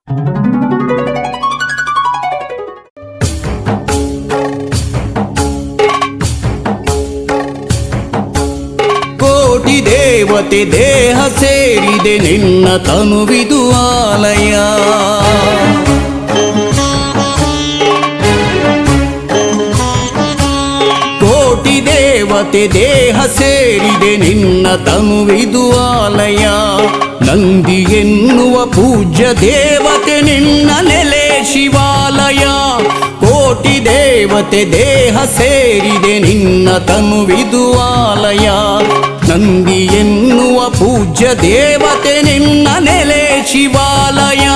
ಕೋಟಿ ದೇವತೆ ದೇಹ ಸೇರಿದೆ ನಿನ್ನ ತನುವಿದು ಆಲಯ. ಕೋಟಿ ದೇವತೆ ದೇಹ ಸೇರಿದೆ ನಿನ್ನ ತನುವಿದು ಆಲಯ. ನಂದಿ ಎನ್ನುವ ಪೂಜ್ಯ ದೇವತೆ ನಿನ್ನ ನೆಲೆ ಶಿವಾಲಯ. ಕೋಟಿ ದೇವತೆ ದೇಹ ಸೇರಿದೆ ನಿನ್ನ ತನುವಿದು ಆಲಯ. ನಂದಿ ಎನ್ನುವ ಪೂಜ್ಯ ದೇವತೆ ನಿನ್ನ ನೆಲೆ ಶಿವಾಲಯ.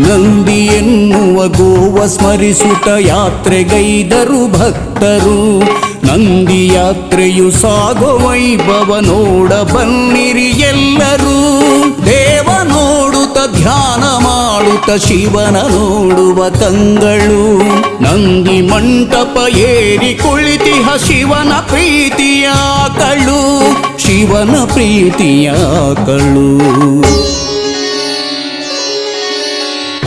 ನಂದಿ ಎನ್ನುವ ಗೋವ ಸ್ಮರಿಸುತ್ತ ಯಾತ್ರೆಗೈದರು ಭಕ್ತರು. ನಂದಿ ಯಾತ್ರೆಯು ಸಾಗೋ ವೈಭವ ನೋಡ ಬನ್ನಿರಿ ಎಲ್ಲರೂ. ದೇವ ನೋಡುತ್ತ ಧ್ಯಾನ ಮಾಡುತ್ತ ಶಿವನ ನೋಡುವ ಕಂಗಳು. ನಂದಿ ಮಂಟಪ ಏರಿ ಕುಳಿತಿಹ ಶಿವನ ಪ್ರೀತಿಯ ಕಳು. ಶಿವನ ಪ್ರೀತಿಯ ಕಳು.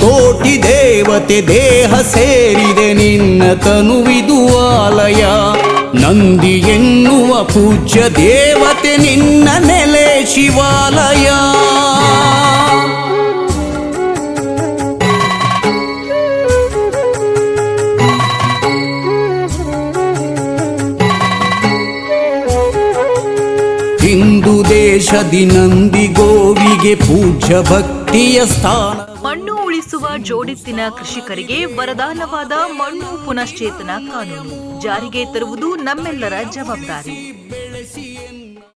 ಕೋಟಿ ದೇವತೆ ದೇಹ ಸೇರಿದೆ ನಿನ್ನ ತನುವಿದು ಆಲಯ. ನಂದಿ ಎನ್ನುವ ಪೂಜ್ಯ ದೇವತೆ ನಿನ್ನ ನೆಲೆ ಶಿವಾಲಯ. ಹಿಂದೂ ದೇಶದಿ ನಂದಿ ಗೋವಿಗೆ ಪೂಜ್ಯ ಭಕ್ತಿಯ ಸ್ಥಾನ. ಮಣ್ಣು ಉಳಿಸುವ ಜೋಡಿತ್ತಿನ ಕೃಷಿಕರಿಗೆ ವರದಾನವಾದ ಮಣ್ಣು ಪುನಶ್ಚೇತನ ಕಾನೂನು ಜಾರಿಗೆ ತರುವುದು ನಮ್ಮೆಲ್ಲರ ಜವಾಬ್ದಾರಿ.